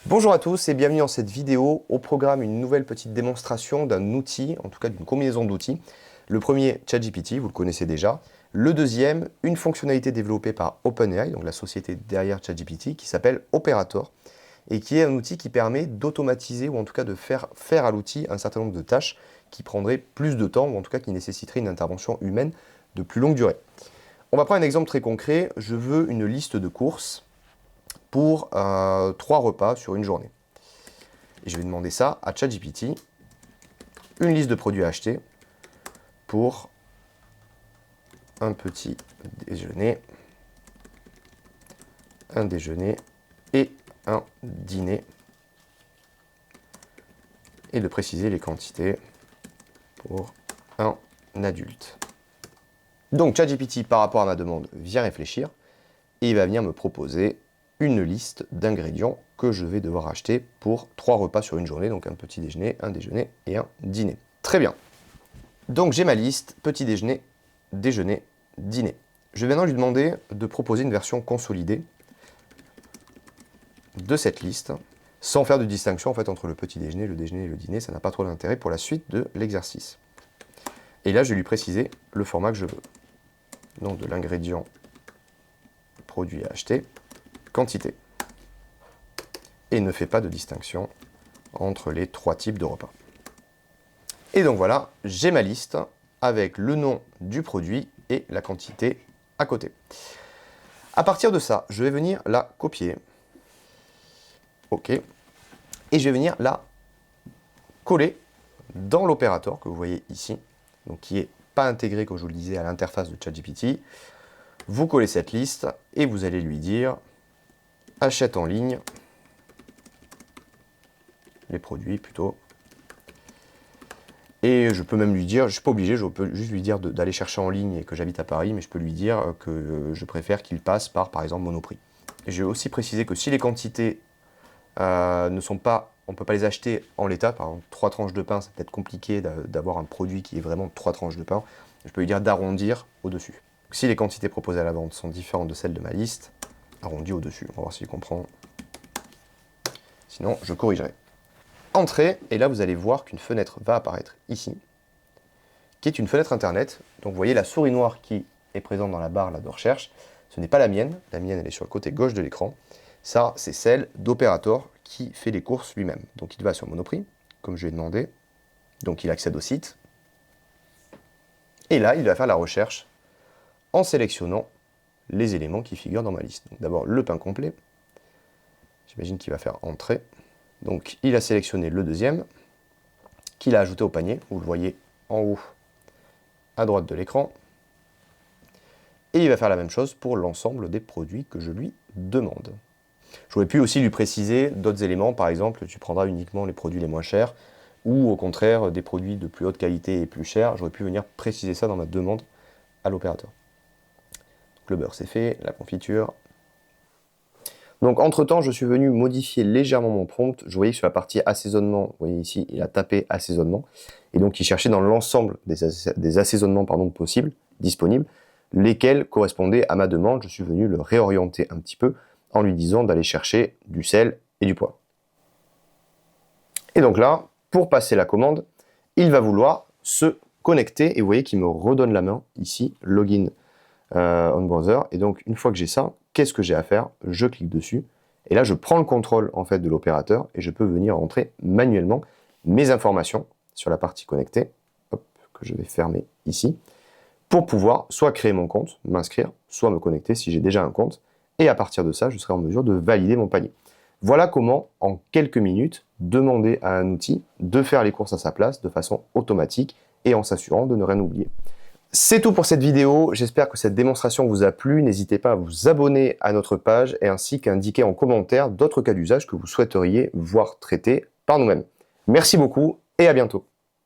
Bonjour à tous et bienvenue dans cette vidéo. Au programme, une nouvelle petite démonstration d'un outil, en tout cas d'une combinaison d'outils. Le premier, ChatGPT, vous le connaissez déjà. Le deuxième, une fonctionnalité développée par OpenAI, donc la société derrière ChatGPT, qui s'appelle Operator, et qui est un outil qui permet d'automatiser, ou en tout cas de faire à l'outil un certain nombre de tâches qui prendraient plus de temps, ou en tout cas qui nécessiteraient une intervention humaine de plus longue durée. On va prendre un exemple très concret. Je veux une liste de courses pour 3 repas sur une journée. Et je vais demander ça à ChatGPT, une liste de produits à acheter pour un petit déjeuner, un déjeuner et un dîner, et de préciser les quantités pour un adulte. Donc ChatGPT, par rapport à ma demande, vient réfléchir et il va venir me proposer une liste d'ingrédients que je vais devoir acheter pour 3 repas sur une journée, donc un petit déjeuner, un déjeuner et un dîner. Très bien. Donc j'ai ma liste, petit déjeuner, déjeuner, dîner. Je vais maintenant lui demander de proposer une version consolidée de cette liste, sans faire de distinction en fait entre le petit déjeuner et le dîner, ça n'a pas trop d'intérêt pour la suite de l'exercice. Et là je vais lui préciser le format que je veux. Donc de l'ingrédient, produit à acheter, quantité. Et ne fait pas de distinction entre les 3 types de repas. Et donc voilà, j'ai ma liste avec le nom du produit et la quantité à côté. À partir de ça, je vais venir la copier. OK. Et je vais venir la coller dans l'opérateur que vous voyez ici, donc qui n'est pas intégré, comme je vous le disais, à l'interface de ChatGPT. Vous collez cette liste et vous allez lui dire achète en ligne les produits plutôt. Et je peux même lui dire, je ne suis pas obligé, je peux juste lui dire d'aller chercher en ligne et que j'habite à Paris, mais je peux lui dire que je préfère qu'il passe par exemple, Monoprix. Et je vais aussi préciser que si les quantités ne sont pas, on ne peut pas les acheter en l'état, par exemple 3 tranches de pain, c'est peut-être compliqué d'avoir un produit qui est vraiment 3 tranches de pain, je peux lui dire d'arrondir au-dessus. Si les quantités proposées à la vente sont différentes de celles de ma liste, arrondi au-dessus, on va voir s'il comprend. Sinon, je corrigerai. Entrée, et là vous allez voir qu'une fenêtre va apparaître ici, qui est une fenêtre internet. Donc vous voyez la souris noire qui est présente dans la barre là, de recherche, ce n'est pas la mienne elle est sur le côté gauche de l'écran. Ça, c'est celle d'Operator qui fait les courses lui-même. Donc il va sur Monoprix, comme je lui ai demandé, donc il accède au site, et là il va faire la recherche en sélectionnant les éléments qui figurent dans ma liste. D'abord le pain complet, j'imagine qu'il va faire entrée. Donc il a sélectionné le deuxième, qu'il a ajouté au panier, vous le voyez en haut à droite de l'écran. Et il va faire la même chose pour l'ensemble des produits que je lui demande. J'aurais pu aussi lui préciser d'autres éléments, par exemple, tu prendras uniquement les produits les moins chers, ou au contraire des produits de plus haute qualité et plus chers. J'aurais pu venir préciser ça dans ma demande à l'opérateur. Le beurre c'est fait, la confiture. Donc entre-temps, je suis venu modifier légèrement mon prompt. Je voyais que sur la partie assaisonnement, vous voyez ici, il a tapé assaisonnement. Et donc il cherchait dans l'ensemble des assaisonnements possibles, disponibles, lesquels correspondaient à ma demande. Je suis venu le réorienter un petit peu en lui disant d'aller chercher du sel et du poivre. Et donc là, pour passer la commande, il va vouloir se connecter. Et vous voyez qu'il me redonne la main ici, login on browser. Et donc une fois que j'ai ça, qu'est-ce que j'ai à faire? Je clique dessus et là je prends le contrôle en fait de l'opérateur et je peux venir entrer manuellement mes informations sur la partie connectée, hop, que je vais fermer ici, pour pouvoir soit créer mon compte, m'inscrire, soit me connecter si j'ai déjà un compte, et à partir de ça je serai en mesure de valider mon panier. Voilà comment en quelques minutes demander à un outil de faire les courses à sa place de façon automatique et en s'assurant de ne rien oublier. C'est tout pour cette vidéo, j'espère que cette démonstration vous a plu, n'hésitez pas à vous abonner à notre page et ainsi qu'à indiquer en commentaire d'autres cas d'usage que vous souhaiteriez voir traités par nous-mêmes. Merci beaucoup et à bientôt.